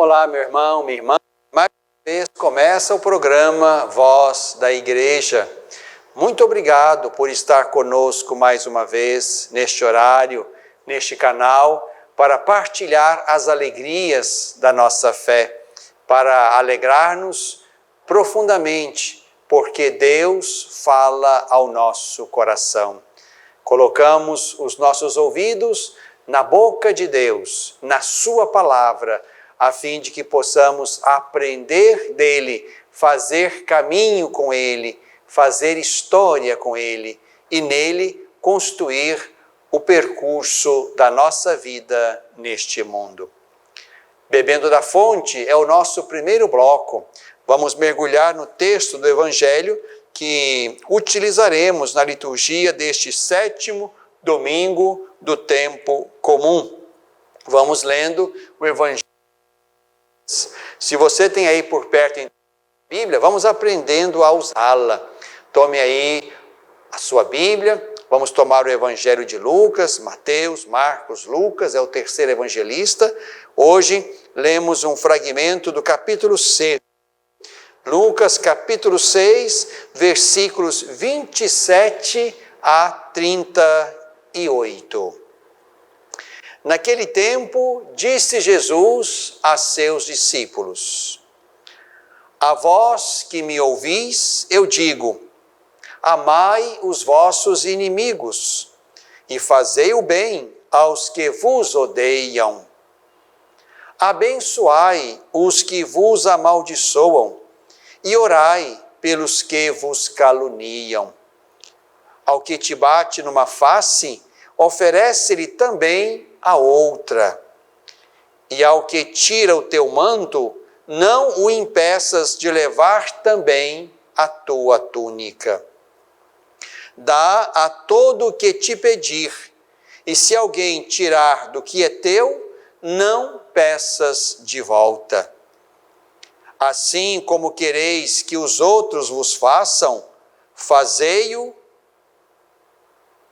Olá, meu irmão, minha irmã. Mais uma vez começa o programa Voz da Igreja. Muito obrigado por estar conosco mais uma vez, neste horário, neste canal, para partilhar as alegrias da nossa fé, para alegrar-nos profundamente, porque Deus fala ao nosso coração. Colocamos os nossos ouvidos na boca de Deus, na sua palavra, a fim de que possamos aprender dele, fazer caminho com ele, fazer história com ele e nele construir o percurso da nossa vida neste mundo. Bebendo da fonte é o nosso primeiro bloco. Vamos mergulhar no texto do Evangelho que utilizaremos na liturgia deste 7º domingo do tempo comum. Vamos lendo o Evangelho. Se você tem aí por perto a Bíblia, vamos aprendendo a usá-la. Tome aí a sua Bíblia, vamos tomar o Evangelho de Lucas, Mateus, Marcos, Lucas, é o terceiro evangelista. Hoje lemos um fragmento do capítulo 6. Lucas, capítulo 6, versículos 27 a 38. Naquele tempo, disse Jesus a seus discípulos: A vós que me ouvis, eu digo, amai os vossos inimigos e fazei o bem aos que vos odeiam. Abençoai os que vos amaldiçoam e orai pelos que vos caluniam. Ao que te bate numa face, oferece-lhe também a outra. E ao que tira o teu manto, não o impeças de levar também a tua túnica. Dá a todo o que te pedir, e se alguém tirar do que é teu, não peças de volta. Assim como quereis que os outros vos façam, fazei-o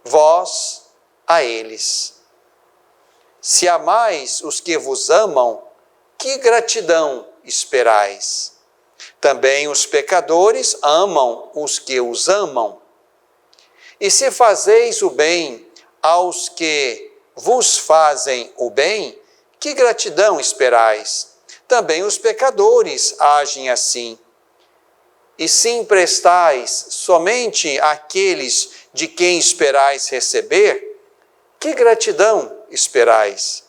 vós a eles. Se amais os que vos amam, que gratidão esperais? Também os pecadores amam os que os amam. E se fazeis o bem aos que vos fazem o bem, que gratidão esperais? Também os pecadores agem assim. E se emprestais somente àqueles de quem esperais receber, que gratidão esperais?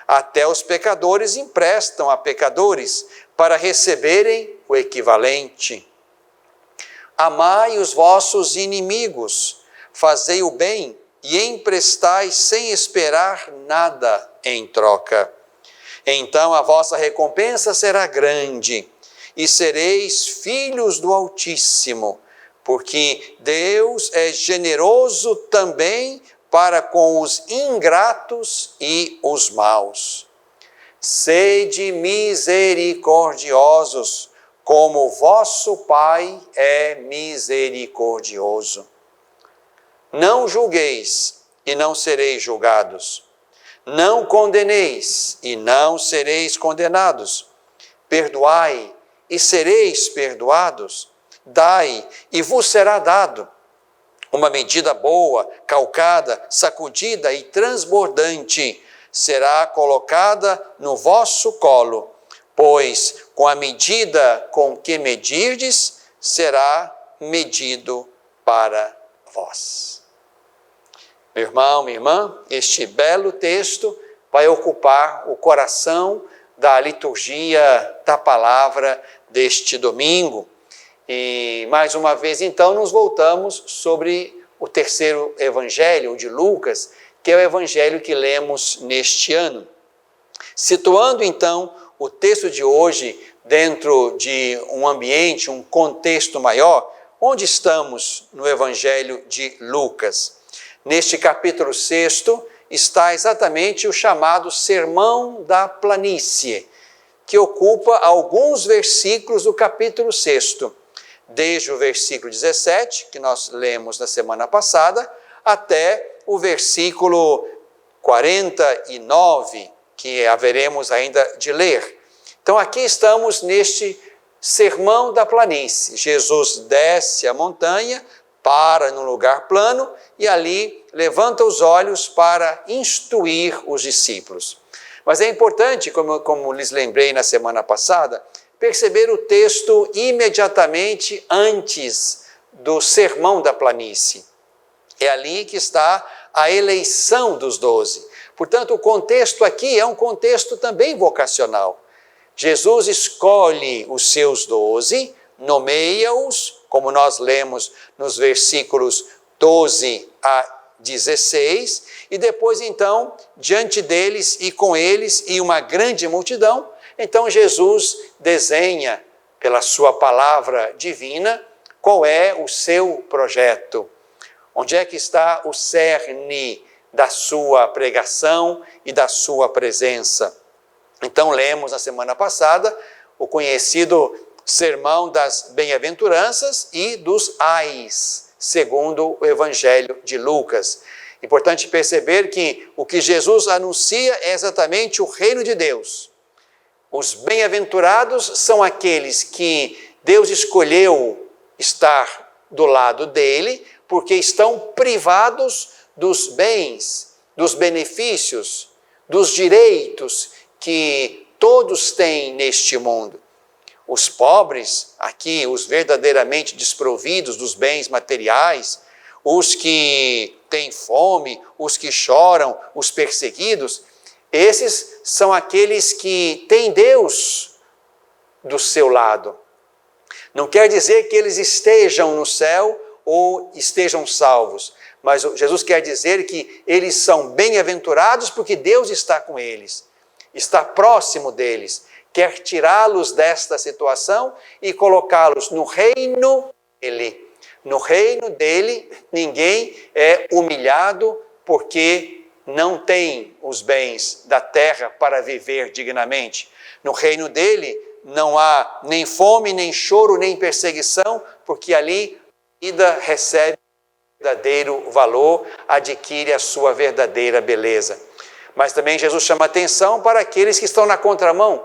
Até os pecadores emprestam a pecadores para receberem o equivalente. Amai os vossos inimigos, fazei o bem e emprestai sem esperar nada em troca. Então a vossa recompensa será grande e sereis filhos do Altíssimo, porque Deus é generoso também para com os ingratos e os maus. Sede misericordiosos, como vosso Pai é misericordioso. Não julgueis e não sereis julgados. Não condeneis e não sereis condenados. Perdoai e sereis perdoados. Dai e vos será dado. Uma medida boa, calcada, sacudida e transbordante será colocada no vosso colo, pois com a medida com que medirdes, será medido para vós. Meu irmão, minha irmã, este belo texto vai ocupar o coração da liturgia da palavra deste domingo. E mais uma vez, então, nos voltamos sobre o terceiro evangelho, o de Lucas, que é o evangelho que lemos neste ano. Situando, então, o texto de hoje dentro de um ambiente, um contexto maior, onde estamos no evangelho de Lucas? Neste capítulo 6 está exatamente o chamado Sermão da Planície, que ocupa alguns versículos do capítulo 6. Desde o versículo 17, que nós lemos na semana passada, até o versículo 49, que haveremos ainda de ler. Então aqui estamos neste sermão da planície. Jesus desce a montanha, para num lugar plano e ali levanta os olhos para instruir os discípulos. Mas é importante, como lhes lembrei na semana passada, perceber o texto imediatamente antes do sermão da planície. É ali que está a eleição dos 12. Portanto, o contexto aqui é um contexto também vocacional. Jesus escolhe os seus 12, nomeia-os, como nós lemos nos versículos 12 a 16, e depois então, diante deles e com eles e uma grande multidão, então Jesus desenha pela sua palavra divina qual é o seu projeto. Onde é que está o cerne da sua pregação e da sua presença? Então lemos na semana passada o conhecido sermão das bem-aventuranças e dos ais, segundo o Evangelho de Lucas. Importante perceber que o que Jesus anuncia é exatamente o reino de Deus. Os bem-aventurados são aqueles que Deus escolheu estar do lado dele, porque estão privados dos bens, dos benefícios, dos direitos que todos têm neste mundo. Os pobres, aqui, os verdadeiramente desprovidos dos bens materiais, os que têm fome, os que choram, os perseguidos, esses são aqueles que têm Deus do seu lado. Não quer dizer que eles estejam no céu ou estejam salvos, mas Jesus quer dizer que eles são bem-aventurados porque Deus está com eles, está próximo deles, quer tirá-los desta situação e colocá-los no reino dele. No reino dele, ninguém é humilhado porque não tem os bens da terra para viver dignamente. No reino dele, não há nem fome, nem choro, nem perseguição, porque ali a vida recebe verdadeiro valor, adquire a sua verdadeira beleza. Mas também Jesus chama atenção para aqueles que estão na contramão,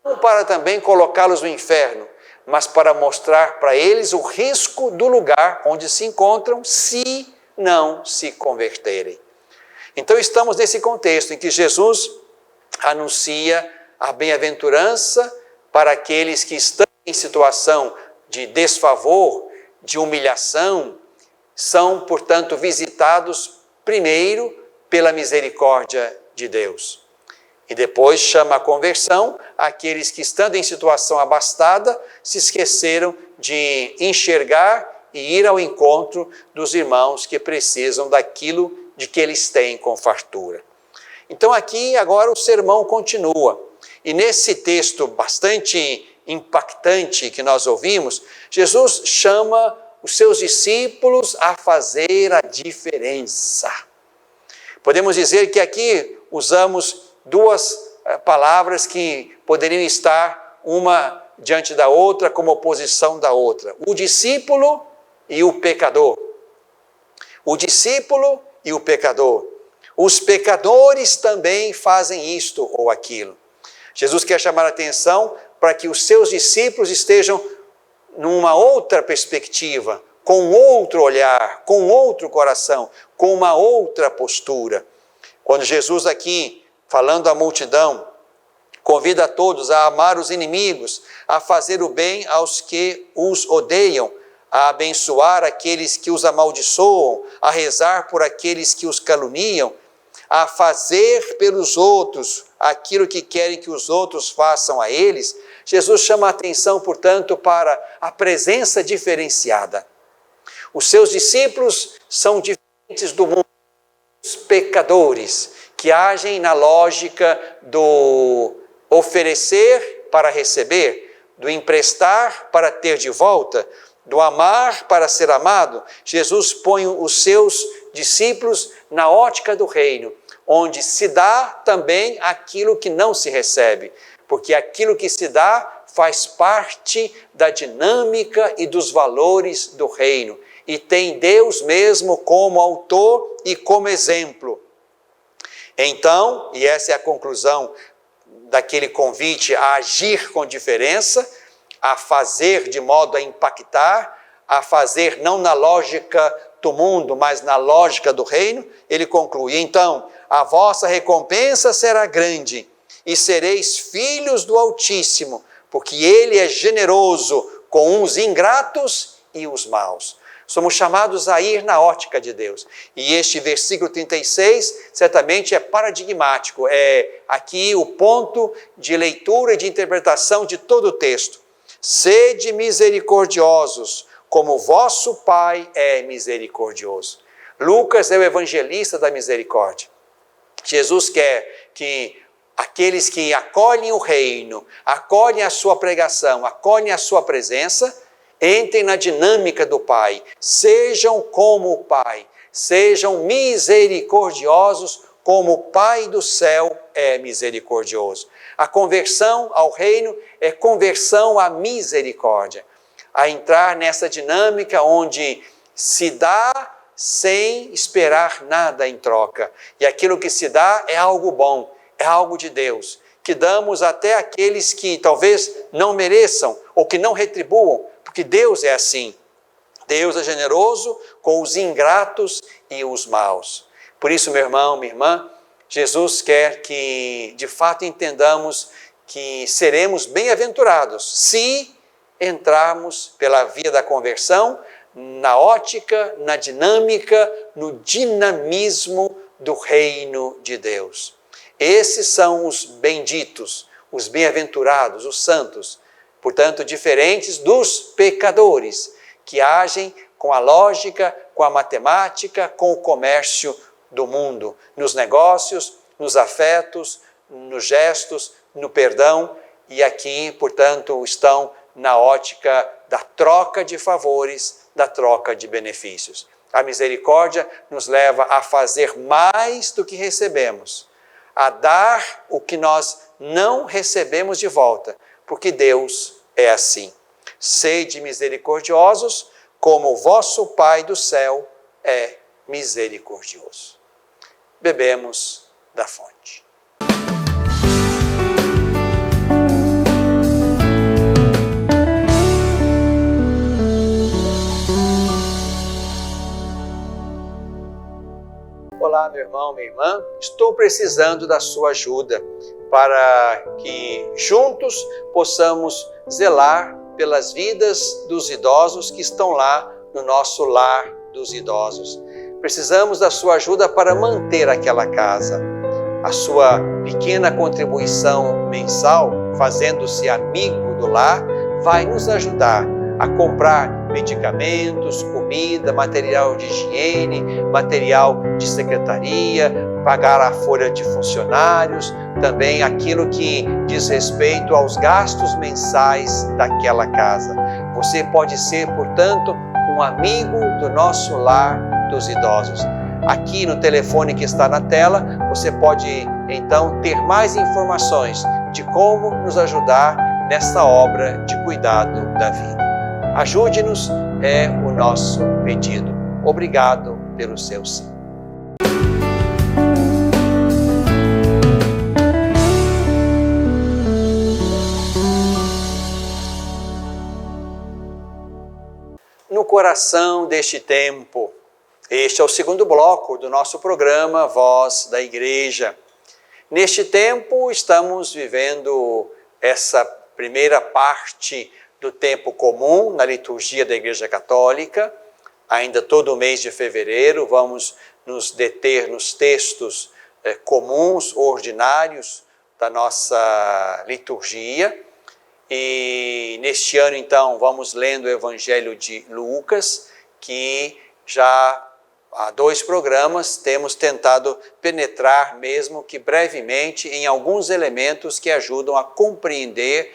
não para também colocá-los no inferno, mas para mostrar para eles o risco do lugar onde se encontram se não se converterem. Então estamos nesse contexto em que Jesus anuncia a bem-aventurança para aqueles que estão em situação de desfavor, de humilhação, são, portanto, visitados primeiro pela misericórdia de Deus. E depois chama a conversão aqueles que, estando em situação abastada, se esqueceram de enxergar e ir ao encontro dos irmãos que precisam daquilo de que eles têm com fartura. Então aqui agora o sermão continua. E nesse texto bastante impactante que nós ouvimos, Jesus chama os seus discípulos a fazer a diferença. Podemos dizer que aqui usamos duas palavras que poderiam estar uma diante da outra como oposição da outra. O discípulo e o pecador. O discípulo e o pecador. Os pecadores também fazem isto ou aquilo. Jesus quer chamar a atenção para que os seus discípulos estejam numa outra perspectiva, com outro olhar, com outro coração, com uma outra postura. Quando Jesus aqui, falando à multidão, convida a todos a amar os inimigos, a fazer o bem aos que os odeiam, a abençoar aqueles que os amaldiçoam, a rezar por aqueles que os caluniam, a fazer pelos outros aquilo que querem que os outros façam a eles, Jesus chama a atenção, portanto, para a presença diferenciada. Os seus discípulos são diferentes do mundo, os pecadores, que agem na lógica do oferecer para receber, do emprestar para ter de volta, do amar para ser amado. Jesus põe os seus discípulos na ótica do reino, onde se dá também aquilo que não se recebe, porque aquilo que se dá faz parte da dinâmica e dos valores do reino, e tem Deus mesmo como autor e como exemplo. Então, e essa é a conclusão daquele convite a agir com diferença, a fazer de modo a impactar, a fazer não na lógica do mundo, mas na lógica do reino, ele conclui: então, a vossa recompensa será grande, e sereis filhos do Altíssimo, porque ele é generoso com os ingratos e os maus. Somos chamados a ir na ótica de Deus. E este versículo 36 certamente é paradigmático, é aqui o ponto de leitura e de interpretação de todo o texto. Sede misericordiosos, como vosso Pai é misericordioso. Lucas é o evangelista da misericórdia. Jesus quer que aqueles que acolhem o reino, acolhem a sua pregação, acolhem a sua presença, entrem na dinâmica do Pai, sejam como o Pai, sejam misericordiosos como o Pai do céu é misericordioso. A conversão ao reino é conversão à misericórdia, a entrar nessa dinâmica onde se dá sem esperar nada em troca, e aquilo que se dá é algo bom, é algo de Deus, que damos até àqueles que talvez não mereçam ou que não retribuam, porque Deus é assim. Deus é generoso com os ingratos e os maus. Por isso, meu irmão, minha irmã, Jesus quer que de fato entendamos que seremos bem-aventurados se entrarmos pela via da conversão, na ótica, na dinâmica, no dinamismo do reino de Deus. Esses são os benditos, os bem-aventurados, os santos, portanto, diferentes dos pecadores, que agem com a lógica, com a matemática, com o comércio do mundo, nos negócios, nos afetos, nos gestos, no perdão, e aqui, portanto, estão na ótica da troca de favores, da troca de benefícios. A misericórdia nos leva a fazer mais do que recebemos, a dar o que nós não recebemos de volta, porque Deus é assim. Sede misericordiosos, como o vosso Pai do céu é misericordioso. Bebemos da fonte. Olá, meu irmão, minha irmã, estou precisando da sua ajuda para que juntos possamos zelar pelas vidas dos idosos que estão lá no nosso lar dos idosos. Precisamos da sua ajuda para manter aquela casa. A sua pequena contribuição mensal, fazendo-se amigo do lar, vai nos ajudar a comprar medicamentos, comida, material de higiene, material de secretaria, pagar a folha de funcionários, também aquilo que diz respeito aos gastos mensais daquela casa. Você pode ser, portanto, um amigo do nosso lar dos idosos. Aqui no telefone que está na tela, você pode então ter mais informações de como nos ajudar nessa obra de cuidado da vida. Ajude-nos, é o nosso pedido. Obrigado pelo seu sim. No coração deste tempo, este é o segundo bloco do nosso programa Voz da Igreja. Neste tempo, estamos vivendo essa primeira parte do tempo comum na liturgia da Igreja Católica. Ainda todo o mês de fevereiro vamos nos deter nos textos comuns, ordinários da nossa liturgia. E neste ano, então, vamos lendo o Evangelho de Lucas, que já há 2 programas temos tentado penetrar, mesmo que brevemente, em alguns elementos que ajudam a compreender,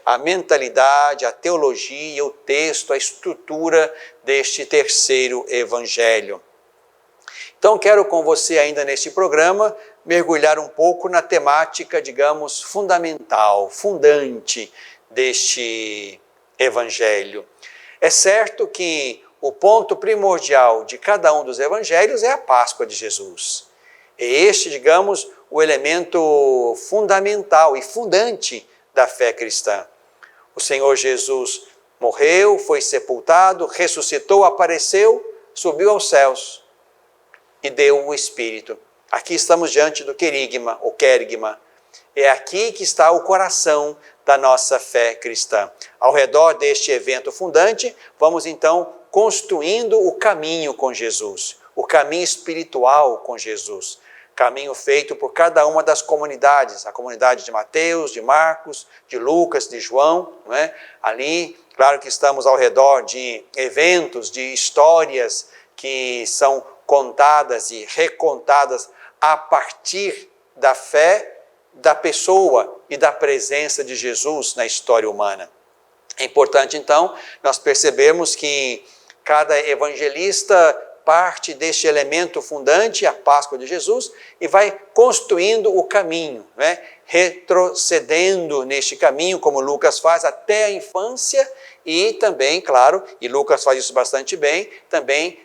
a mentalidade, a teologia, o texto, a estrutura deste terceiro evangelho. Então, quero com você ainda neste programa mergulhar um pouco na temática, digamos, fundamental, fundante deste evangelho. É certo que o ponto primordial de cada um dos evangelhos é a Páscoa de Jesus. É este, digamos, o elemento fundamental e fundante da fé cristã. O Senhor Jesus morreu, foi sepultado, ressuscitou, apareceu, subiu aos céus e deu o Espírito. Aqui estamos diante do querigma, ou querigma. É aqui que está o coração da nossa fé cristã. Ao redor deste evento fundante, vamos então construindo o caminho com Jesus, o caminho espiritual com Jesus, caminho feito por cada uma das comunidades, a comunidade de Mateus, de Marcos, de Lucas, de João, não é? Ali, claro que estamos ao redor de eventos, de histórias que são contadas e recontadas a partir da fé da pessoa e da presença de Jesus na história humana. É importante, então, nós percebermos que cada evangelista parte deste elemento fundante, a Páscoa de Jesus, e vai construindo o caminho, né? Retrocedendo neste caminho, como Lucas faz, até a infância, e também, claro, e Lucas faz isso bastante bem, também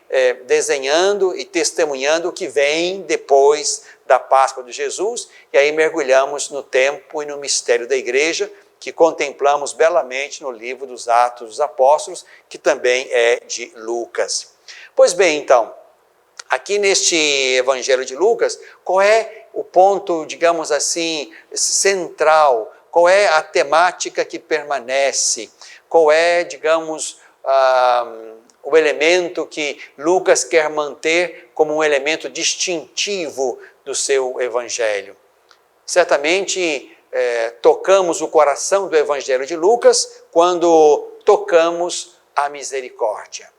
desenhando e testemunhando o que vem depois da Páscoa de Jesus, e aí mergulhamos no tempo e no mistério da igreja, que contemplamos belamente no livro dos Atos dos Apóstolos, que também é de Lucas. Pois bem, então, aqui neste Evangelho de Lucas, qual é o ponto, digamos assim, central? Qual é a temática que permanece? Qual é, digamos, o elemento que Lucas quer manter como um elemento distintivo do seu Evangelho? Certamente, tocamos o coração do Evangelho de Lucas quando tocamos a misericórdia.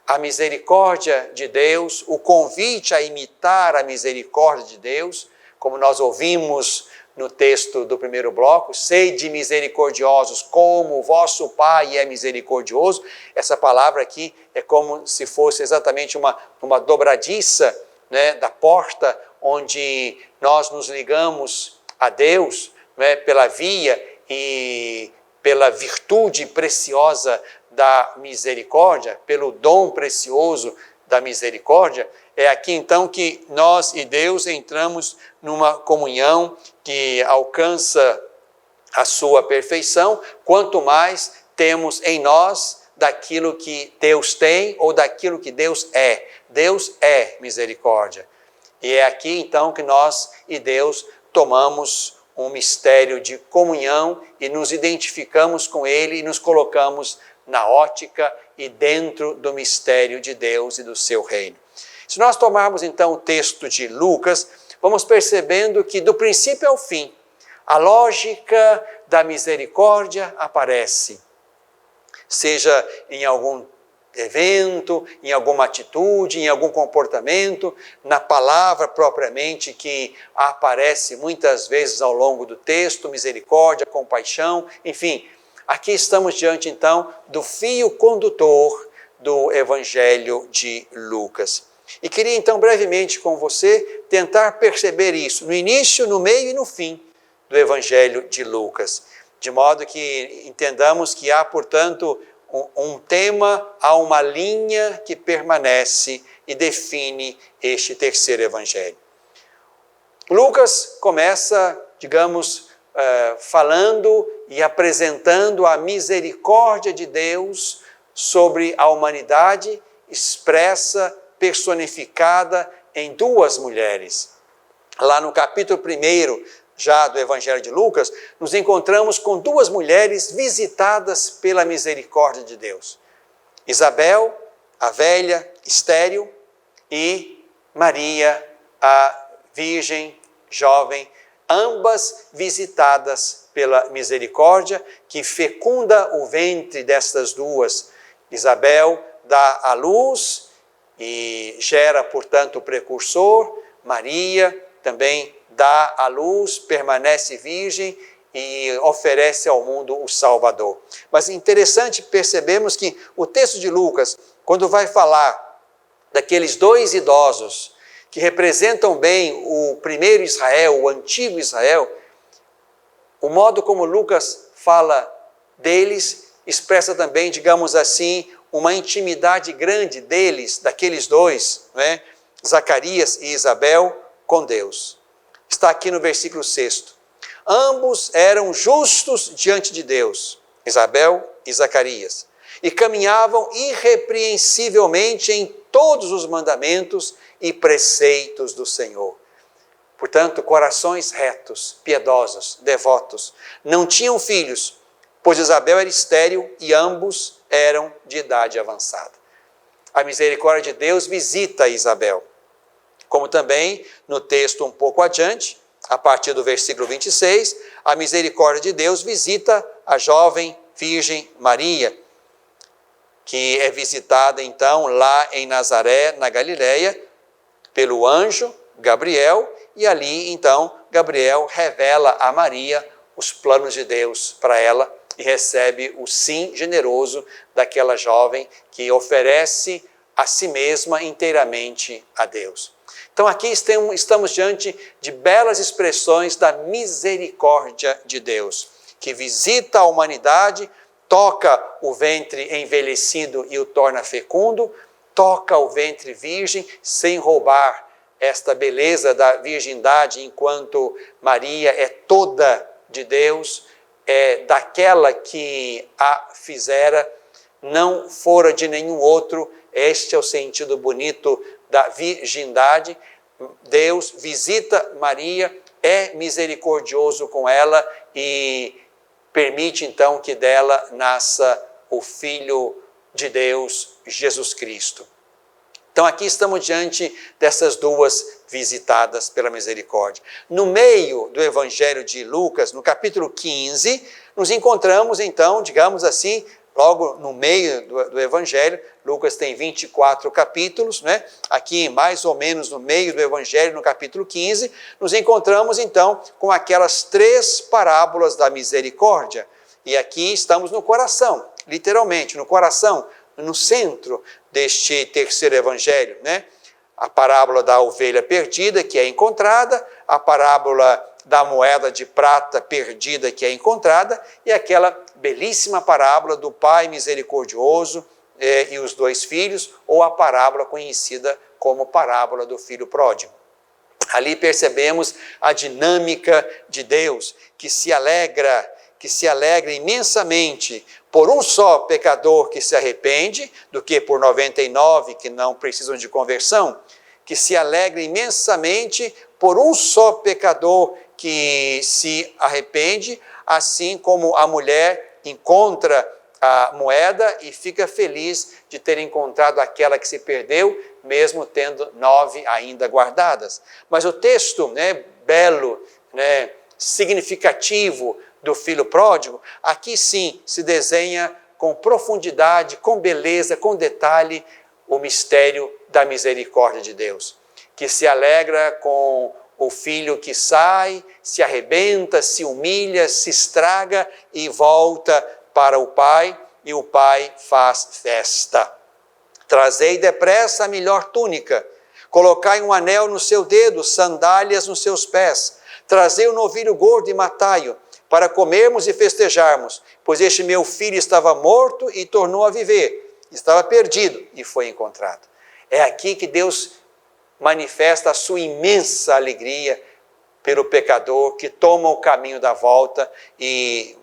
A misericórdia de Deus, o convite a imitar a misericórdia de Deus, como nós ouvimos no texto do primeiro bloco, sede misericordiosos como o vosso Pai é misericordioso. Essa palavra aqui é como se fosse exatamente uma dobradiça, né, da porta onde nós nos ligamos a Deus, né, pela via e pela virtude preciosa da misericórdia, pelo dom precioso da misericórdia. É aqui então que nós e Deus entramos numa comunhão que alcança a sua perfeição, quanto mais temos em nós daquilo que Deus tem ou daquilo que Deus é. Deus é misericórdia. E é aqui então que nós e Deus tomamos um mistério de comunhão e nos identificamos com Ele e nos colocamos na ótica e dentro do mistério de Deus e do seu reino. Se nós tomarmos então o texto de Lucas, vamos percebendo que do princípio ao fim, a lógica da misericórdia aparece, seja em algum evento, em alguma atitude, em algum comportamento, na palavra propriamente que aparece muitas vezes ao longo do texto, misericórdia, compaixão, enfim. Aqui estamos diante, então, do fio condutor do Evangelho de Lucas. E queria, então, brevemente com você, tentar perceber isso no início, no meio e no fim do Evangelho de Lucas. De modo que entendamos que há, portanto, um tema, há uma linha que permanece e define este terceiro Evangelho. Lucas começa, digamos, falando e apresentando a misericórdia de Deus sobre a humanidade, expressa, personificada em duas mulheres. Lá no capítulo 1 já do Evangelho de Lucas, nos encontramos com duas mulheres visitadas pela misericórdia de Deus. Isabel, a velha, estéril, e Maria, a virgem, jovem, ambas visitadas pela misericórdia que fecunda o ventre destas duas. Isabel dá à luz e gera, portanto, o precursor. Maria também dá à luz, permanece virgem e oferece ao mundo o Salvador. Mas é interessante percebermos que o texto de Lucas, quando vai falar daqueles dois idosos que representam bem o primeiro Israel, o antigo Israel, o modo como Lucas fala deles expressa também, digamos assim, uma intimidade grande deles, daqueles dois, né? Zacarias e Isabel, com Deus. está aqui no versículo 6. Ambos eram justos diante de Deus, Isabel e Zacarias, e caminhavam irrepreensivelmente em todos os mandamentos e preceitos do Senhor. Portanto, corações retos, piedosos, devotos, não tinham filhos, pois Isabel era estéril e ambos eram de idade avançada. A misericórdia de Deus visita Isabel, como também no texto um pouco adiante, a partir do versículo 26, a misericórdia de Deus visita a jovem virgem Maria, que é visitada então lá em Nazaré, na Galileia, pelo anjo Gabriel, e ali então Gabriel revela a Maria os planos de Deus para ela e recebe o sim generoso daquela jovem que oferece a si mesma inteiramente a Deus. Então aqui estamos diante de belas expressões da misericórdia de Deus, que visita a humanidade, toca o ventre envelhecido e o torna fecundo, toca o ventre virgem sem roubar esta beleza da virgindade, enquanto Maria é toda de Deus, é daquela que a fizera, não fora de nenhum outro. Este é o sentido bonito da virgindade. Deus visita Maria, é misericordioso com ela e permite então que dela nasça o Filho de Deus, Jesus Cristo. Então aqui estamos diante dessas duas visitadas pela misericórdia. No meio do Evangelho de Lucas, no capítulo 15, nos encontramos então, digamos assim, logo no meio do Evangelho. Lucas tem 24 capítulos, né? Aqui mais ou menos no meio do Evangelho, no capítulo 15, nos encontramos então com aquelas 3 parábolas da misericórdia. E aqui estamos no coração, literalmente, no coração, no centro deste terceiro evangelho, né? A parábola da ovelha perdida, que é encontrada, a parábola da moeda de prata perdida, que é encontrada, e aquela belíssima parábola do pai misericordioso e os 2 filhos, ou a parábola conhecida como parábola do filho pródigo. Ali percebemos a dinâmica de Deus, que se alegra imensamente por um só pecador que se arrepende, do que por 99 que não precisam de conversão, que se alegra imensamente por um só pecador que se arrepende, assim como a mulher encontra a moeda e fica feliz de ter encontrado aquela que se perdeu, mesmo tendo 9 ainda guardadas. Mas o texto, né, belo, né, significativo do filho pródigo, aqui sim se desenha com profundidade, com beleza, com detalhe, o mistério da misericórdia de Deus, que se alegra com o filho que sai, se arrebenta, se humilha, se estraga e volta para o pai, e o pai faz festa. Trazei depressa a melhor túnica, colocai um anel no seu dedo, sandálias nos seus pés, trazei o novilho gordo e matai-o, para comermos e festejarmos, pois este meu filho estava morto e tornou a viver, estava perdido e foi encontrado. É aqui que Deus manifesta a sua imensa alegria pelo pecador que toma o caminho da volta e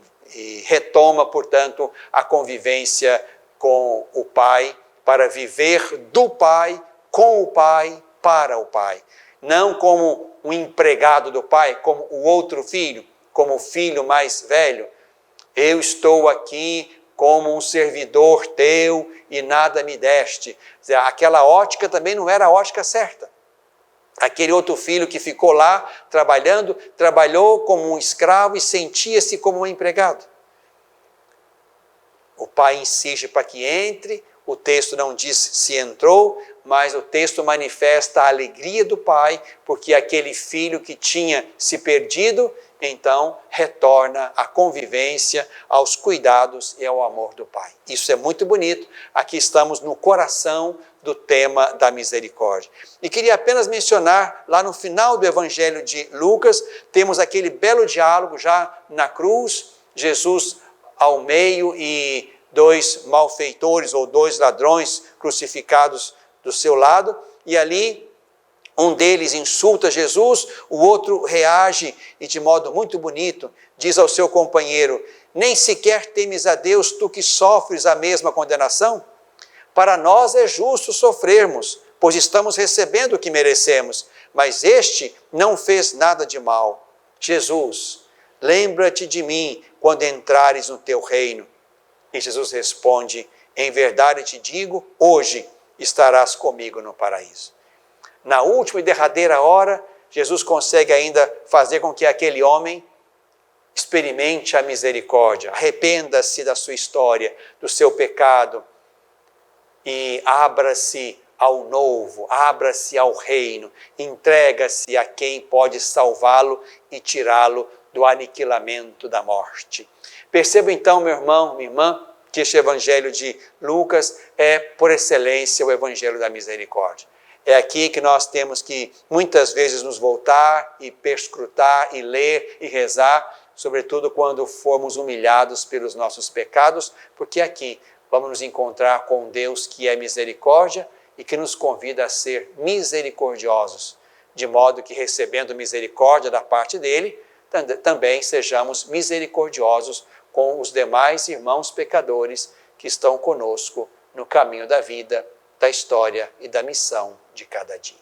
retoma, portanto, a convivência com o Pai, para viver do Pai, com o Pai, para o Pai. Não como um empregado do Pai, como o outro filho, como o filho mais velho. Eu estou aqui como um servidor teu e nada me deste. Aquela ótica também não era a ótica certa. Aquele outro filho que ficou lá trabalhando, trabalhou como um escravo e sentia-se como um empregado. O pai insiste para que entre, o texto não diz se entrou, mas o texto manifesta a alegria do pai, porque aquele filho que tinha se perdido, então retorna à convivência, aos cuidados e ao amor do pai. Isso é muito bonito. Aqui estamos no coração do tema da misericórdia. E queria apenas mencionar, lá no final do Evangelho de Lucas, temos aquele belo diálogo já na cruz, Jesus ao meio e 2 malfeitores ou 2 ladrões crucificados do seu lado, e ali Um deles insulta Jesus, o outro reage e de modo muito bonito diz ao seu companheiro: nem sequer temes a Deus, tu que sofres a mesma condenação? Para nós é justo sofrermos, pois estamos recebendo o que merecemos, mas este não fez nada de mal. Jesus, lembra-te de mim quando entrares no teu reino. E Jesus responde: em verdade te digo, hoje estarás comigo no paraíso. Na última e derradeira hora, Jesus consegue ainda fazer com que aquele homem experimente a misericórdia, arrependa-se da sua história, do seu pecado e abra-se ao novo, abra-se ao reino, entrega-se a quem pode salvá-lo e tirá-lo do aniquilamento da morte. Perceba então, meu irmão, minha irmã, que este evangelho de Lucas é, por excelência, o evangelho da misericórdia. É aqui que nós temos que, muitas vezes, nos voltar e perscrutar e ler e rezar, sobretudo quando formos humilhados pelos nossos pecados, porque aqui vamos nos encontrar com Deus que é misericórdia e que nos convida a ser misericordiosos, de modo que, recebendo misericórdia da parte dele, também sejamos misericordiosos com os demais irmãos pecadores que estão conosco no caminho da vida, da história e da missão de cada dia.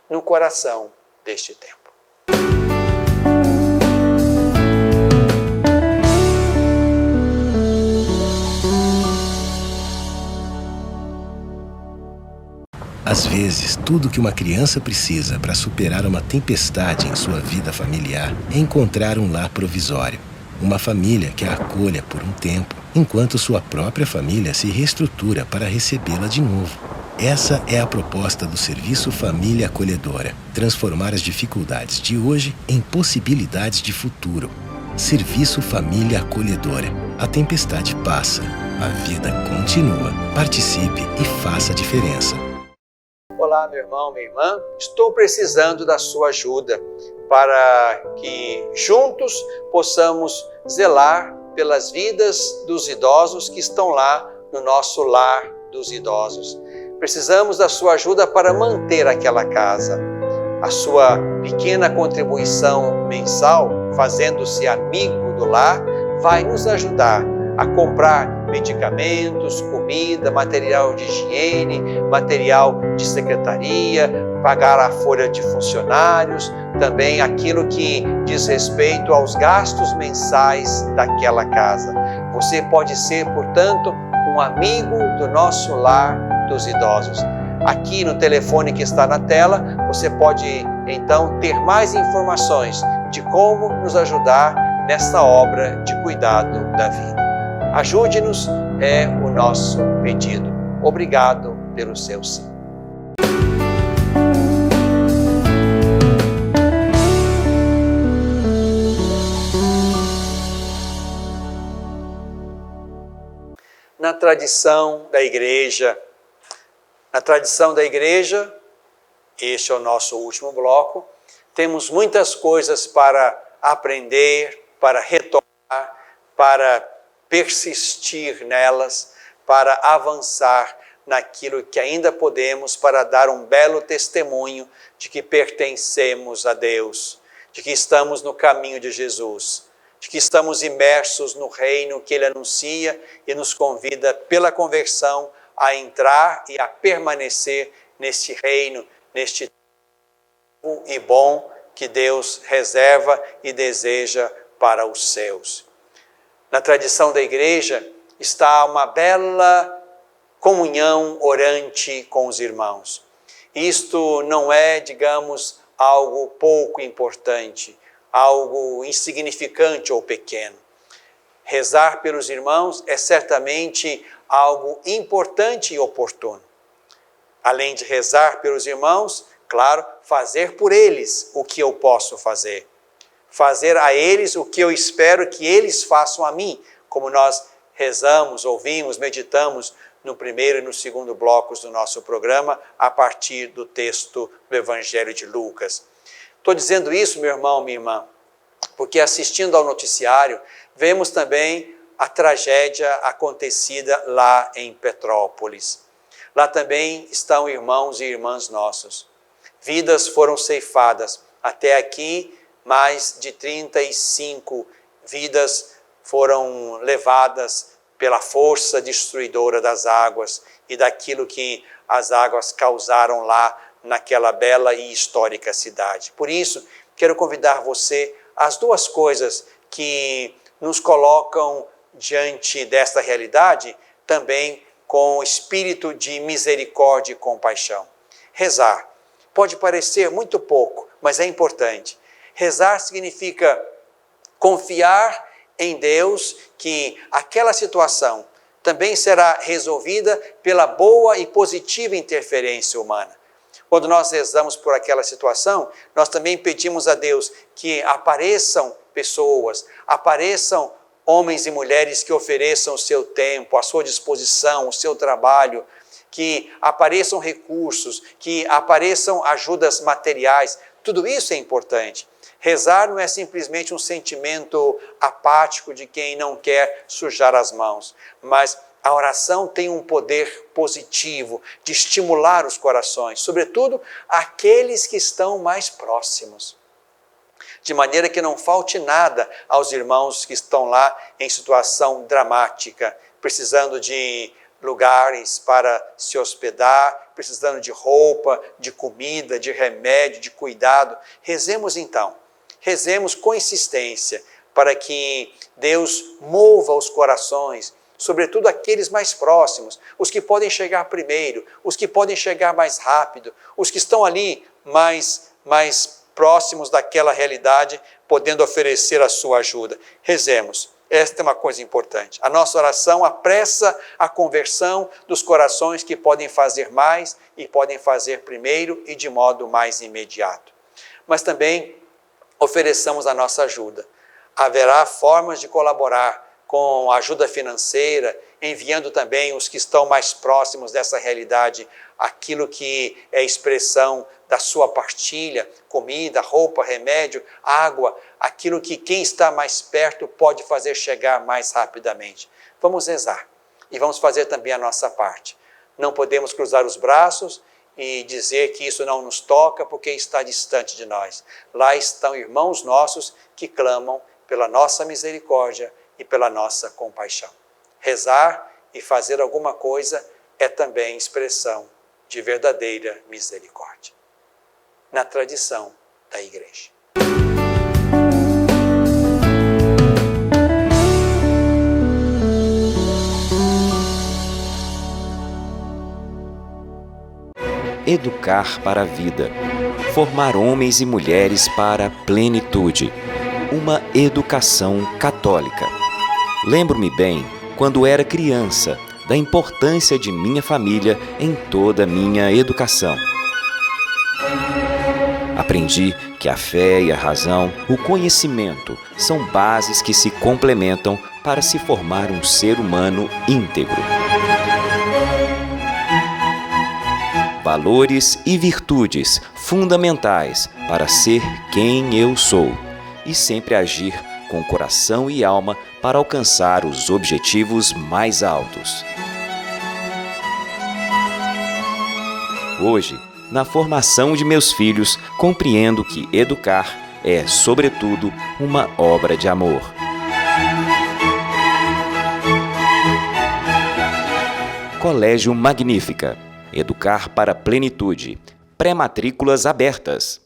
No coração deste tempo. Às vezes, tudo que uma criança precisa para superar uma tempestade em sua vida familiar é encontrar um lar provisório. Uma família que a acolha por um tempo, enquanto sua própria família se reestrutura para recebê-la de novo. Essa é a proposta do Serviço Família Acolhedora: transformar as dificuldades de hoje em possibilidades de futuro. Serviço Família Acolhedora. A tempestade passa, a vida continua. Participe e faça a diferença. Olá, meu irmão, minha irmã, estou precisando da sua ajuda para que juntos possamos zelar pelas vidas dos idosos que estão lá no nosso lar dos idosos. Precisamos da sua ajuda para manter aquela casa. A sua pequena contribuição mensal, fazendo-se amigo do lar, vai nos ajudar a comprar medicamentos, comida, material de higiene, material de secretaria, pagar a folha de funcionários, também aquilo que diz respeito aos gastos mensais daquela casa. Você pode ser, portanto, um amigo do nosso lar dos idosos. Aqui no telefone que está na tela, você pode então ter mais informações de como nos ajudar nessa obra de cuidado da vida. Ajude-nos, é o nosso pedido. Obrigado pelo seu sim. Na tradição da igreja, este é o nosso último bloco, temos muitas coisas para aprender, para retomar, para persistir nelas, para avançar naquilo que ainda podemos, para dar um belo testemunho de que pertencemos a Deus, de que estamos no caminho de Jesus, de que estamos imersos no reino que Ele anuncia e nos convida pela conversão a entrar e a permanecer neste reino, neste tempo e bom que Deus reserva e deseja para os seus. Na tradição da igreja está uma bela comunhão orante com os irmãos. Isto não é, digamos, algo pouco importante, algo insignificante ou pequeno. Rezar pelos irmãos é certamente algo importante e oportuno. Além de rezar pelos irmãos, claro, fazer por eles o que eu posso fazer. Fazer a eles o que eu espero que eles façam a mim, como nós rezamos, ouvimos, meditamos no primeiro e no segundo blocos do nosso programa, a partir do texto do Evangelho de Lucas. Estou dizendo isso, meu irmão, minha irmã, porque assistindo ao noticiário, vemos também a tragédia acontecida lá em Petrópolis. Lá também estão irmãos e irmãs nossos, vidas foram ceifadas. Até aqui, mais de 35 vidas foram levadas pela força destruidora das águas e daquilo que as águas causaram lá naquela bela e histórica cidade. Por isso, quero convidar você às duas coisas que nos colocam diante desta realidade, também com espírito de misericórdia e compaixão. Rezar. Pode parecer muito pouco, mas é importante. Rezar significa confiar em Deus que aquela situação também será resolvida pela boa e positiva interferência humana. Quando nós rezamos por aquela situação, nós também pedimos a Deus que apareçam pessoas, apareçam homens e mulheres que ofereçam o seu tempo, a sua disposição, o seu trabalho, que apareçam recursos, que apareçam ajudas materiais. Tudo isso é importante. Rezar não é simplesmente um sentimento apático de quem não quer sujar as mãos, mas a oração tem um poder positivo de estimular os corações, sobretudo aqueles que estão mais próximos. De maneira que não falte nada aos irmãos que estão lá em situação dramática, precisando de lugares para se hospedar, precisando de roupa, de comida, de remédio, de cuidado. Rezemos então, rezemos com insistência para que Deus mova os corações, sobretudo aqueles mais próximos, os que podem chegar primeiro, os que podem chegar mais rápido, os que estão ali mais próximos daquela realidade, podendo oferecer a sua ajuda. Rezemos. Esta é uma coisa importante. A nossa oração apressa a conversão dos corações que podem fazer mais e podem fazer primeiro e de modo mais imediato. Mas também ofereçamos a nossa ajuda. Haverá formas de colaborar com ajuda financeira, enviando também os que estão mais próximos dessa realidade, aquilo que é expressão da sua partilha, comida, roupa, remédio, água, aquilo que quem está mais perto pode fazer chegar mais rapidamente. Vamos rezar e vamos fazer também a nossa parte. Não podemos cruzar os braços e dizer que isso não nos toca porque está distante de nós. Lá estão irmãos nossos que clamam pela nossa misericórdia e pela nossa compaixão. Rezar e fazer alguma coisa é também expressão de verdadeira misericórdia, na tradição da Igreja. Educar para a vida. Formar homens e mulheres para a plenitude. Uma educação católica. Lembro-me bem, quando era criança, da importância de minha família em toda a minha educação. Aprendi que a fé e a razão, o conhecimento, são bases que se complementam para se formar um ser humano íntegro. Valores e virtudes fundamentais para ser quem eu sou e sempre agir com coração e alma para alcançar os objetivos mais altos. Hoje, na formação de meus filhos, compreendo que educar é, sobretudo, uma obra de amor. Colégio Magnífica. Educar para a plenitude. Pré-matrículas abertas.